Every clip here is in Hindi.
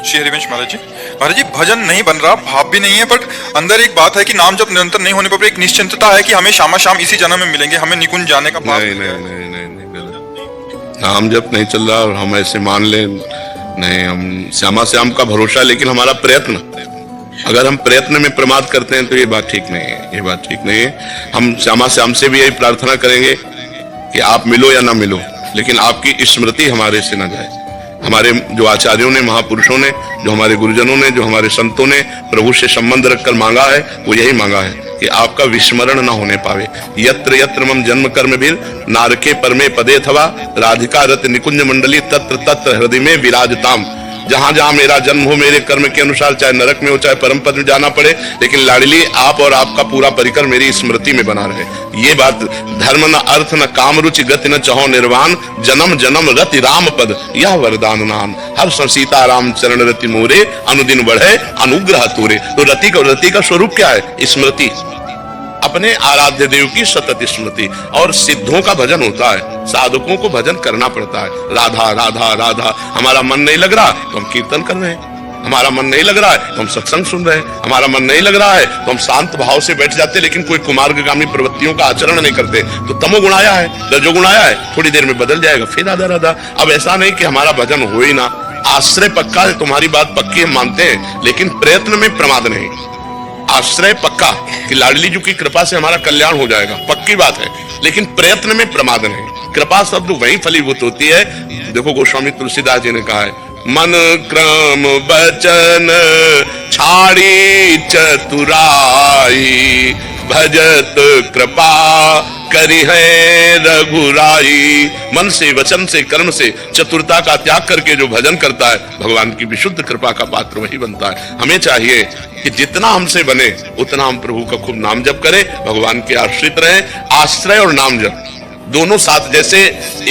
श्री हरिवंश महाराज जी भजन नहीं बन रहा, भाव भी नहीं है, बट अंदर एक बात है कि नाम जब निरंतर नहीं होने पर एक निश्चिंतता है कि हमें शामा शाम इसी जन्म में मिलेंगे, हमें निकुंज जाने का भाव। नहीं नहीं नहीं नहीं नहीं गलत। नाम जब नहीं चल रहा और हम ऐसे मान ले, नहीं, हम श्यामा श्याम का भरोसा, लेकिन हमारा प्रयत्न, अगर हम प्रयत्न में प्रमाद करते हैं तो ये बात ठीक नहीं है, ये बात ठीक नहीं है। हम श्यामा श्याम से भी यही प्रार्थना करेंगे कि आप मिलो या ना मिलो, लेकिन आपकी स्मृति हमारे से ना जाए। हमारे जो आचार्यों ने, महापुरुषों ने, जो हमारे गुरुजनों ने, जो हमारे संतों ने प्रभु से संबंध रखकर मांगा है, वो यही मांगा है कि आपका विस्मरण ना होने पावे। यत्र यत्र मम जन्म कर्म भीर नारके परमे पदे अथवा राधिका रत निकुंज मंडली तत्र तत्र हृदय में विराजताम। जहां जहां मेरा जन्म हो, मेरे कर्म के अनुसार, चाहे नरक में हो चाहे परम पद में जाना पड़े, लेकिन लाडली आप और आपका पूरा परिकर मेरी स्मृति में बना रहे। ये बात, धर्म न अर्थ न काम रुचि गति न चहो निर्वाण, जन्म जन्म रति राम पद यह वरदान नाम। हर सीता राम चरण रति मोरे, अनुदिन बढ़े अनुग्रह तोरे। तो रति का स्वरूप क्या है? स्मृति, अपने आराध्य देव की सतत स्मृति। और सिद्धों का भजन होता है, साधकों को भजन करना पड़ता है। राधा राधा राधा। हमारा मन नहीं लग रहा तो हम कीर्तन कर रहे हैं, हमारा मन नहीं लग रहा है तो हम सत्संग सुन रहे हैं, हमारा मन नहीं लग रहा है तो हम शांत भाव से बैठ जाते, लेकिन कोई कुमार्गामी प्रवृत्तियों का आचरण नहीं करते। तो तमोगुण आया है, रजोगुण आया है, थोड़ी देर में बदल जाएगा, फिर राधा राधा। अब ऐसा नहीं कि हमारा भजन हो ही ना, आश्रय पक्का है, तुम्हारी बात पक्की हम मानते हैं, लेकिन प्रयत्न में प्रमाद नहीं। आश्रय पक्का कि लाडली जी की कृपा से हमारा कल्याण हो जाएगा, पक्की बात है, लेकिन प्रयत्न में प्रमाद नहीं। कृपा शब्द वहीं फलीभूत होती है। देखो गोस्वामी तुलसीदास जी ने कहा है, मन क्रम बचन छाड़ी चतुराई, भजत कृपा करी है रघुराई। मन से, वचन से, कर्म से चतुरता का त्याग करके जो भजन करता है, भगवान की विशुद्ध कृपा का पात्र वही बनता है। हमें चाहिए कि जितना हमसे बने उतना हम प्रभु का खूब नाम जप करें, भगवान के आश्रित रहें। आश्रय और नाम जप दोनों साथ, जैसे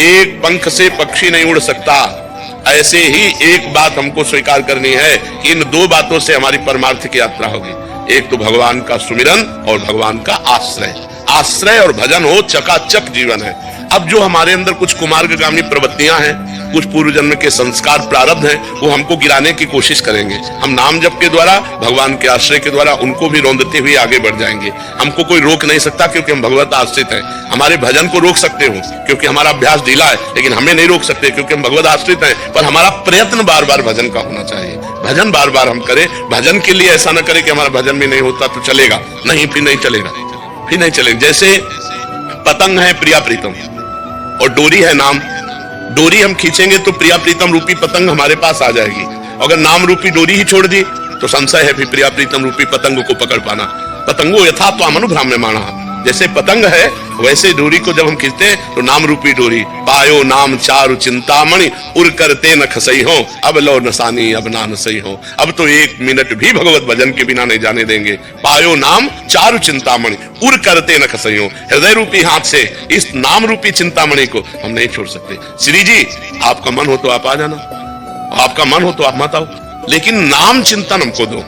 एक पंख से पक्षी नहीं उड़ सकता, ऐसे ही एक बात हमको स्वीकार करनी है कि इन दो बातों से हमारी परमार्थ की यात्रा होगी। एक तो भगवान का सुमिरन और भगवान का आश्रय। आश्रय और भजन हो, चकाचक जीवन है। अब जो हमारे अंदर कुछ कुमार्गामी प्रवृत्तियां हैं, कुछ पूर्व जन्म के संस्कार प्रारब्ध हैं, वो हमको गिराने की कोशिश करेंगे। हम नाम जप के द्वारा, भगवान के आश्रय के द्वारा उनको भी रौंदते हुए आगे बढ़ जाएंगे। हमको कोई रोक नहीं सकता क्योंकि हम भगवत आश्रित हैं। हमारे भजन को रोक सकते हो क्योंकि हमारा अभ्यास ढीला है, लेकिन हमें नहीं रोक सकते क्योंकि हम भगवत आश्रित हैं। पर हमारा प्रयत्न बार बार भजन का होना चाहिए, भजन बार बार हम करें। भजन के लिए ऐसा न करें कि हमारा भजन भी नहीं होता तो चलेगा, नहीं, फिर नहीं चलेगा, फिर नहीं चलेगा। जैसे पतंग है प्रिया प्रीतम और डोरी है नाम, डोरी हम खींचेंगे तो प्रिया प्रीतम रूपी पतंग हमारे पास आ जाएगी। अगर नाम रूपी डोरी ही छोड़ दी तो संशय है फिर प्रिया प्रीतम रूपी पतंग को पकड़ पाना। पतंगो यथा तो अमनुभ्राम्य माना, जैसे पतंग है वैसे डोरी को जब हम खींचते हैं तो नाम रूपी डोरी। पायो नाम चारु चिंतामणि, उड़ करते न खसई हो, अब लो नसानी अब ना नसई हो। अब तो एक मिनट भी भगवत भजन के बिना नहीं जाने देंगे। पायो नाम चारु चिंतामणि, उड़ करते न खसई हो। हृदय रूपी हाथ से इस नाम रूपी चिंतामणि को हम नहीं छोड़ सकते। श्री जी, आपका मन हो तो आप आ जाना, आपका मन हो तो आप मत आओ, लेकिन नाम चिंतन हमको दो।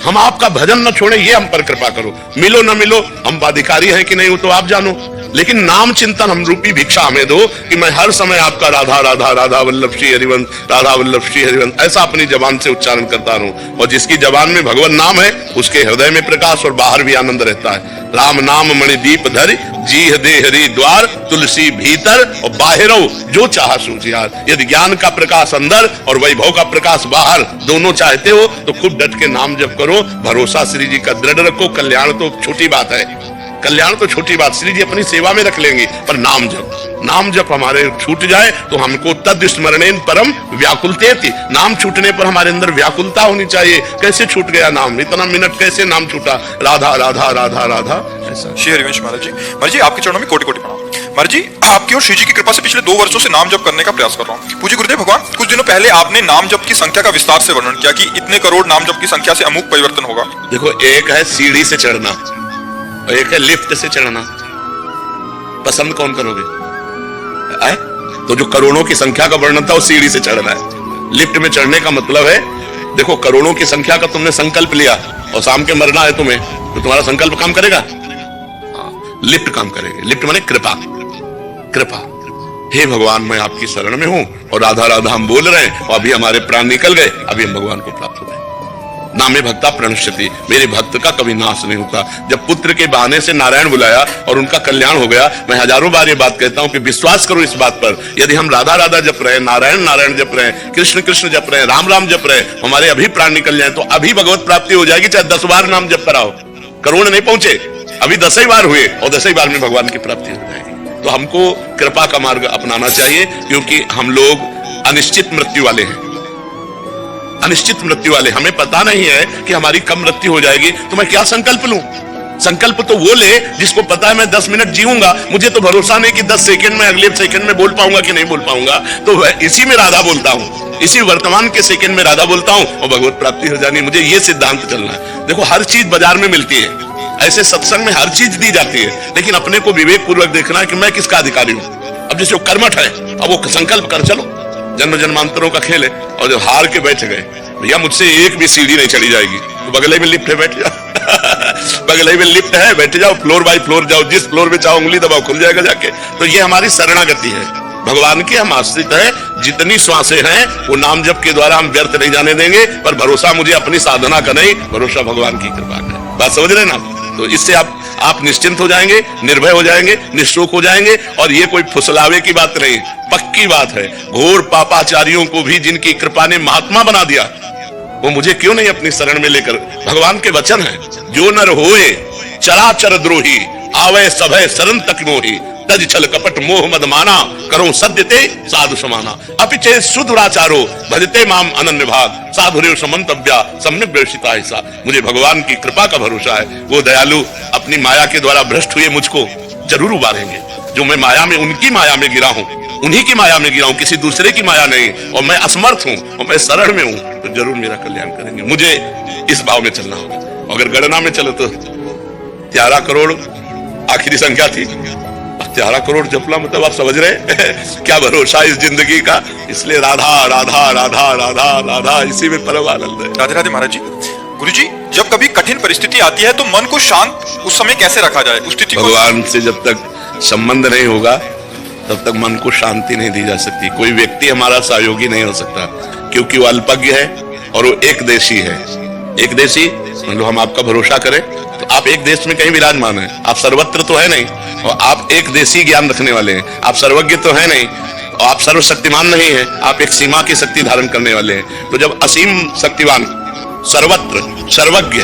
हम आपका भजन न छोड़े, ये हम पर कृपा करो। मिलो न मिलो, हम अधिकारी हैं कि नहीं वो तो आप जानो, लेकिन नाम चिंतन हम रूपी भिक्षा हमें दो कि मैं हर समय आपका राधा राधा राधा वल्लभ श्री हरिवंश, राधा वल्लभ श्री हरिवंश ऐसा अपनी जबान से उच्चारण करता रहूं। और जिसकी जबान में भगवान नाम है उसके हृदय में प्रकाश और बाहर भी आनंद रहता है। राम नाम मणि दीप धर, जी दे हरि द्वार, तुलसी भीतर और बाहरो जो चाह सूझियार। यदि ज्ञान का प्रकाश अंदर और वैभव का प्रकाश बाहर दोनों चाहते हो तो खूब डट के नाम जप करो। भरोसा श्री जी का दृढ़ रखो। कल्याण तो छोटी बात है, कल्याण तो छोटी बात श्री जी अपनी सेवा में रख लेंगे, पर नाम जप हमारे छूट जाए तो हमको तद स्मरणेन परम व्याकुलतेति। नाम छूटने पर हमारे अंदर व्याकुलता होनी चाहिए। कैसे छूट गया नाम, इतना मिनट कैसे नाम छूटा, राधा राधा राधा राधा ऐसा। श्री हरिवंश महाराज जी आपके चरणों में कोटि कोटि प्रणाम। महाराज जी, आपकी और श्री जी की कृपा से पिछले 2 वर्षों से नाम जप करने का प्रयास कर रहा हूँ। पूज्य गुरुदेव भगवान, कुछ दिनों पहले आपने नाम जप की संख्या का विस्तार से वर्णन किया कि इतने करोड़ नाम जप की संख्या से अमुक परिवर्तन होगा। देखो, एक है सीढ़ी से चढ़ना और एक है लिफ्ट से चढ़ना। पसंद कौन करोगे? आए? तो जो करोड़ों की संख्या का वर्णन था वो सीढ़ी से चढ़ना है। लिफ्ट में चढ़ने का मतलब है, देखो करोड़ों की संख्या का तुमने संकल्प लिया और शाम के मरना है तुम्हें, तो तुम्हारा संकल्प काम करेगा? लिफ्ट काम करेगी। लिफ्ट माने कृपा, कृपा। हे भगवान मैं आपकी शरण में हूं, और राधा राधा हम बोल रहे हैं और अभी हमारे प्राण निकल गए, अभी हम भगवान को प्राप्त हो गए। नामे भक्ता प्रणश्यति, मेरे भक्त का कभी नाश नहीं होता। जब पुत्र के बहाने से नारायण बुलाया और उनका कल्याण हो गया, मैं हजारों बार ये बात कहता हूं कि विश्वास करो इस बात पर, यदि हम राधा राधा जप रहे, नारायण नारायण जप रहे, कृष्ण कृष्ण जप रहे, राम राम जप रहे, हमारे अभी प्राण निकल जाए तो अभी भगवत प्राप्ति हो जाएगी, चाहे 10 बार नाम जप कराओ, करोड़ नहीं पहुंचे, अभी 10 ही बार हुए और 10 ही बार में भगवान की प्राप्ति हो जाएगी। तो हमको कृपा का मार्ग अपनाना चाहिए, क्योंकि हम लोग अनिश्चित मृत्यु वाले हैं, अनिश्चित मृत्यु वाले। हमें पता नहीं है कि हमारी कब मृत्यु हो जाएगी, तो मैं क्या संकल्प लूं? संकल्प तो वो ले जिसको पता है मैं 10 मिनट जीऊंगा, मुझे तो भरोसा नहीं कि 10 सेकंड में, अगले सेकंड में बोल पाऊंगा कि नहीं बोल पाऊंगा, तो इसी में राधा बोलता हूं, इसी वर्तमान के सेकंड में राधा बोलता हूं और भगवत प्राप्ति हो जानी। मुझे ये सिद्धांत चलना है। देखो हर चीज बाजार में मिलती है, ऐसे सत्संग में हर चीज दी जाती है, लेकिन अपने को विवेक पूर्वक देखना है कि मैं किसका अधिकारी हूं। अब जैसे कर्मठ है, अब वो संकल्प कर चलो, जन्म जन्मांतरों का खेल है, और जब हार के बैठ गए, भैया मुझसे एक भी सीढ़ी नहीं चढ़ी जाएगी, तो बगले में लिफ्ट है बैठ जाओ बगले में लिफ्ट है बैठ जाओ, फ्लोर बाय फ्लोर जाओ, जिस फ्लोर में चाहो उंगली दबाओ खुल जाएगा जाके। तो ये हमारी शरणागति है, भगवान के हम आश्रित हैं। जितनी श्वासें हैं वो नाम जप के द्वारा हम व्यर्थ नहीं जाने देंगे, पर भरोसा मुझे अपनी साधना का नहीं, भरोसा भगवान की कृपा का है। बात समझ रहे ना? तो इससे आप निश्चिंत हो जाएंगे, निर्भय हो जाएंगे, निश्चोक हो जाएंगे, और ये कोई फुसलावे की बात नहीं, पक्की बात है। घोर पापाचारियों को भी जिनकी कृपा ने महात्मा बना दिया, वो मुझे क्यों नहीं अपनी शरण में लेकर? भगवान के वचन है, जो नर होए चराचर द्रोही, आवे सभय शरण तक मोही, तज छल कपट मोह मद माना, करो सद्यते साधु समाना, अपिचे सुदुराचारो भजते माम अनन्य भाग, साधुरेव समंतव्या सम्यक व्यवसिता ऐसा। मुझे भगवान की कृपा का भरोसा है, वो दयालु अपनी माया के द्वारा भ्रष्ट हुए मुझको जरूर उबारेंगे। जो मैं माया में, उनकी माया में गिरा हूं, उन्हीं की माया में गिरा हूं, किसी दूसरे की माया नहीं, और मैं असमर्थ हूं और मैं शरण में हूं, तो जरूर मेरा कल्याण करेंगे। मुझे इस भाव में चलना होगा। अगर गणना में चलो तो 11 करोड़ आखिरी संख्या थी, 11 करोड़ जपला, मतलब आप समझ रहे क्या भरोसा इस जिंदगी का। इसलिए राधा राधा राधा राधा राधा, इसी में परम आनंद है। राधे राधे महाराज जी। गुरुजी, जब कभी कठिन परिस्थिति आती है तो मन को शांत उस समय कैसे रखा जाए? उस स्थिति भगवान से जब तक संबंध नहीं होगा तब तक मन को शांति नहीं दी जा सकती। कोई व्यक्ति हमारा सहयोगी नहीं हो सकता, क्योंकि वो अल्पज्ञ है और वो एक देशी है। एक देशी मतलब हम आपका भरोसा करें तो आप एक देश में कहीं विराजमान है, आप सर्वत्र तो है नहीं, और आप एक देशी ज्ञान रखने वाले हैं। आप सर्वज्ञ तो है नहीं, और आप सर्वशक्तिमान नहीं है, आप एक सीमा की शक्ति धारण करने वाले हैं। तो जब असीम शक्तिवान, सर्वत्र सर्वज्ञ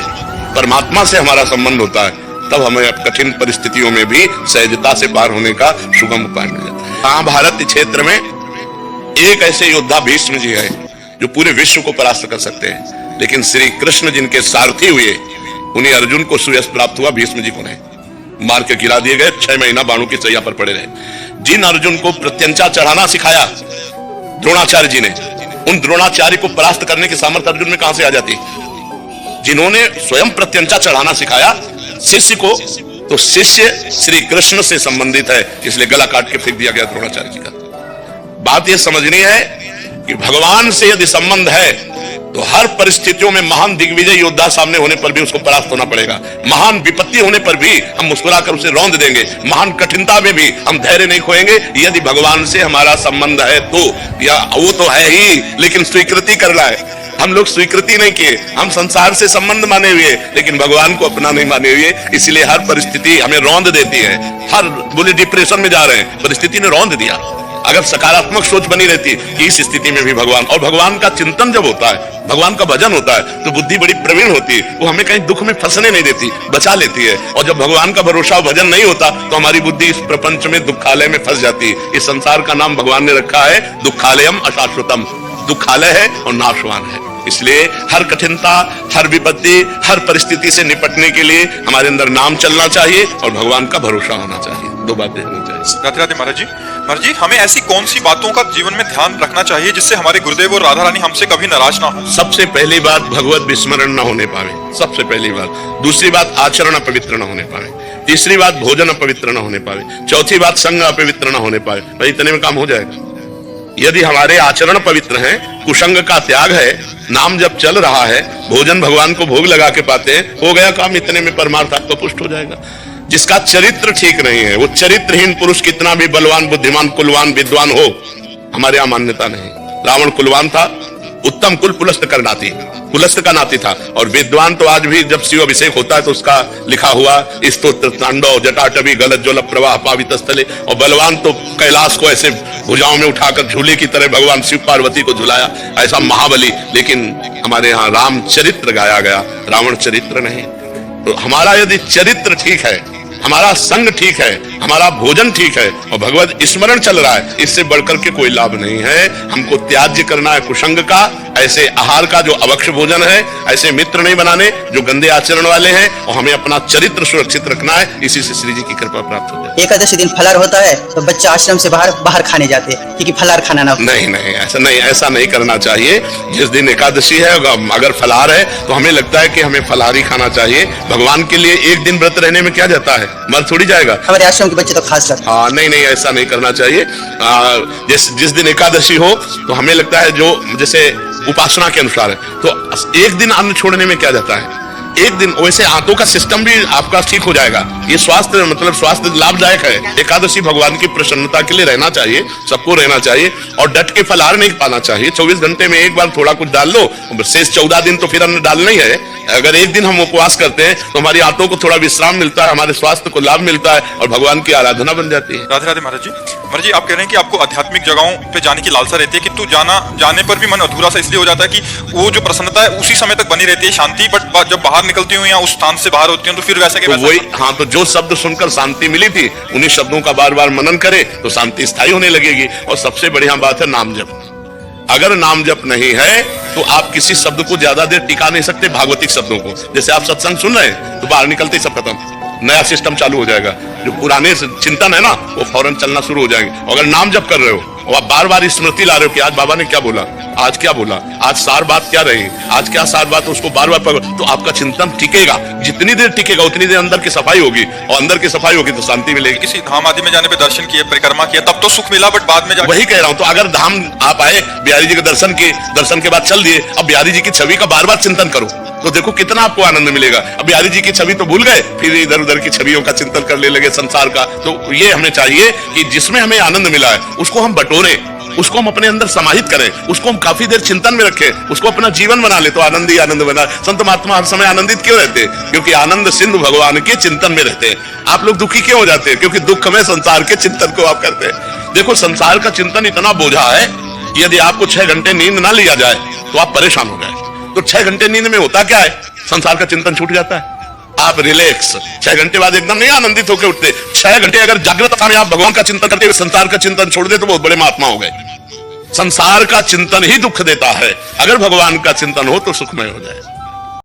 परमात्मा से हमारा संबंध होता है, तब हमें कठिन परिस्थितियों में भी सहजता से पार होने का सुगम उपाय मिल जाता है। महाभारत क्षेत्र में एक ऐसे योद्धा भीष्म जी है जो पूरे विश्व को परास्त कर सकते हैं, लेकिन श्री कृष्ण जिनके सारथी हुए, उन्हें अर्जुन को सुयश प्राप्त हुआ, भीष्म जी को नहीं। मार के गिरा दिए गए, 6 महीना बाणों की सैया पर पड़े रहे। जिन अर्जुन को प्रत्यंचा चढ़ाना सिखाया द्रोणाचार्य जी ने, उन द्रोणाचार्य को परास्त करने की सामर्थ्य अर्जुन में कहां से आ जाती? जिन्होंने स्वयं प्रत्यंचा चढ़ाना सिखाया शिष्य को, तो शिष्य श्री कृष्ण से संबंधित है, इसलिए गला काट के फेंक दिया गया द्रोणाचार्य जी का। बात यह समझनी है कि भगवान से यदि संबंध है तो हर परिस्थितियों में महान दिग्विजय योद्धा सामने होने पर भी उसको परास्त होना पड़ेगा। महान विपत्ति होने पर भी हम मुस्कुराकर उसे रौंद देंगे, महान कठिनता में भी हम धैर्य नहीं खोएंगे, यदि भगवान से हमारा संबंध है तो। या वो तो है ही, लेकिन स्वीकृति करना है। हम लोग स्वीकृति नहीं किए, हम संसार से संबंध माने हुए, लेकिन भगवान को अपना नहीं माने हुए, इसलिए हर परिस्थिति हमें रौंद देती है। हर बोले डिप्रेशन में जा रहे हैं, परिस्थिति ने रौंद दिया। अगर सकारात्मक सोच बनी रहती कि इस स्थिति में भी भगवान, और भगवान का चिंतन जब होता है, भगवान का भजन होता है, तो बुद्धि बड़ी प्रवीण होती है, वो हमें कहीं दुख में फंसने नहीं देती, बचा लेती है। और जब भगवान का भरोसा भजन नहीं होता तो हमारी बुद्धि इस प्रपंच में दुखालय में फंस जाती है। इस संसार का नाम भगवान ने रखा है दुखालयम अशाश्वतम, दुखालय है और नाशवान है। इसलिए हर कठिनता, हर विपत्ति, हर परिस्थिति से निपटने के लिए हमारे अंदर नाम चलना चाहिए और भगवान का भरोसा होना चाहिए। 2 बातें होनी चाहिए। राधे राधे महाराज जी। महाराज जी, हमें ऐसी कौन सी बातों का जीवन में ध्यान रखना चाहिए जिससे हमारे गुरुदेव और राधा रानी हमसे कभी नाराज ना हो? सबसे पहली बात, भगवत विस्मरण न होने पावे, सबसे पहली बात। दूसरी बात, आचरण अपवित्र न होने पावे। तीसरी बात, भोजन अपवित्र न होने पावे। चौथी बात, संग अपवित्र न होने पावे। भाई इतने में काम हो जाएगा। यदि हमारे आचरण पवित्र हैं, कुसंग का त्याग है, नाम जब चल रहा है, भोजन भगवान को भोग लगा के पाते हैं, हो गया काम। इतने में परमार्थ आपको पुष्ट हो जाएगा। जिसका चरित्र ठीक नहीं है, वो चरित्रहीन पुरुष कितना भी बलवान, बुद्धिमान, कुलवान, विद्वान हो, हमारे यहां मान्यता नहीं। रावण कुलवान था, उत्तम कुल पुलस्त का नाती था, और विद्वान तो आज भी जब शिव अभिषेक होता है तो उसका लिखा हुआ स्तोत्र तांडव जटाटवी गलत ज्वलप प्रवाह पावित स्थले, और बलवान तो कैलाश को ऐसे भुजाओं में उठाकर झूले की तरह भगवान शिव पार्वती को झुलाया, ऐसा महाबली। लेकिन हमारे यहाँ राम चरित्र गाया गया, रावण चरित्र नहीं। तो हमारा यदि चरित्र ठीक है, हमारा संग ठीक है, हमारा भोजन ठीक है और भगवत स्मरण चल रहा है, इससे बढ़कर के कोई लाभ नहीं है। हमको त्याज्य करना है कुसंग का, ऐसे आहार का जो अवक्ष भोजन है, ऐसे मित्र नहीं बनाने जो गंदे आचरण वाले हैं, और हमें अपना चरित्र सुरक्षित रखना है। इसी से श्री जी की कृपा प्राप्त हो जाए। एकादशी दिन फलाहार होता है तो बच्चा आश्रम से बाहर खाने जाते हैं क्योंकि फलाहार खाना ना हो। नहीं, ऐसा नहीं करना चाहिए। जिस दिन एकादशी है अगर फलाहार है तो हमें लगता है कि हमें फलाहार ही खाना चाहिए। भगवान के लिए एक दिन व्रत रहने में क्या जाता है, मर थोड़ी जाएगा। हमारे आश्रम के बच्चे तो खास कर। हाँ, नहीं, ऐसा नहीं करना चाहिए। जिस दिन एकादशी हो तो हमें लगता है जो जैसे उपासना के अनुसार है, तो एक दिन अन्न छोड़ने में क्या जाता है, एक दिन वैसे आंतों का सिस्टम भी आपका ठीक हो जाएगा। ये स्वास्थ्य लाभदायक है। एकादशी भगवान की प्रसन्नता के लिए रहना चाहिए, सबको रहना चाहिए, और डट के फलाहार नहीं पाना चाहिए। 24 घंटे में एक बार थोड़ा कुछ डाल लो, शेष 14 दिन तो फिर अन्न डालना ही है। अगर एक दिन हम उपवास करते हैं तो हमारी आंतों को थोड़ा विश्राम मिलता है, हमारे स्वास्थ्य को लाभ मिलता है और भगवान की आराधना बन जाती है। राधे राधे महाराज जी, आप कह रहे हैं कि आपको आध्यात्मिक जगहों पे जाने की लालसा रहती है, किंतु जाने पर भी मन अधूरा सा इसलिए हो जाता है कि वो जो प्रसन्नता है उसी समय तक बनी रहती है, शांति, बट जब बाहर निकलती हूँ या उस स्थान से बाहर होती हूँ तो फिर वैसा के वैसा। वही, हाँ, तो जो शब्द सुनकर शांति मिली थी उन्हीं शब्दों का बार बार मनन करे तो शांति स्थायी होने लगेगी। और सबसे बढ़िया बात है नाम जप। अगर नाम जप नहीं है तो आप किसी शब्द को ज्यादा देर टिका नहीं सकते। भागवतिक शब्दों को, जैसे आप सत्संग सुन रहे हैं तो बाहर निकलते ही सब खत्म, नया सिस्टम चालू हो जाएगा। जो पुराने चिंतन है ना वो फौरन चलना शुरू हो जाएंगे। अगर नाम जप कर रहे हो और आप बार बार स्मृति ला रहे हो कि आज बाबा ने क्या बोला, आज क्या बोला, आज सार बात क्या रही, आज क्या सार बात, उसको बार बार पकड़ो, तो आपका चिंतन टिकेगा। जितनी देर टिकेगा उतनी देर अंदर की सफाई होगी, और अंदर की सफाई होगी तो शांति मिलेगी। किसी धाम आदि में जाने पे दर्शन किए, परिक्रमा किया, तब तो सुख मिला, बट बाद में वही कह रहा हूं। तो अगर धाम आप आए, बिहारी जी के दर्शन के बाद चल दिए, अब बिहारी जी की छवि का बार बार चिंतन करो तो देखो कितना आपको आनंद मिलेगा। अब बिहारी जी की छवि तो भूल गए, फिर इधर उधर की छवियों का चिंतन करने लगे संसार का। तो ये हमें चाहिए कि जिसमें हमें आनंद मिला है उसको हम बटोरे, उसको हम अपने अंदर समाहित करें, उसको हम काफी देर चिंतन में रखें, उसको अपना जीवन बना ले तो आनंद ही आनंद बना। संत महात्मा हर समय आनंदित क्यों रहते हैं? क्योंकि आनंद सिंधु भगवान के चिंतन में रहते हैं। आप लोग दुखी क्यों हो जाते हैं? क्योंकि दुख में संसार के चिंतन को आप करते हैं। देखो, संसार का चिंतन इतना बोझा है, यदि आपको 6 घंटे नींद ना लिया जाए तो आप परेशान हो जाए। तो 6 घंटे नींद में होता क्या है, संसार का चिंतन छूट जाता है। आप रिलैक्स 6 घंटे बाद एकदम नहीं आनंदित होकर उठते। 6 घंटे अगर जागृत अवस्था में आप भगवान का चिंतन करते हुए संसार का चिंतन छोड़ दे तो बहुत बड़े महात्मा हो गए। संसार का चिंतन ही दुख देता है, अगर भगवान का चिंतन हो तो सुखमय हो जाए।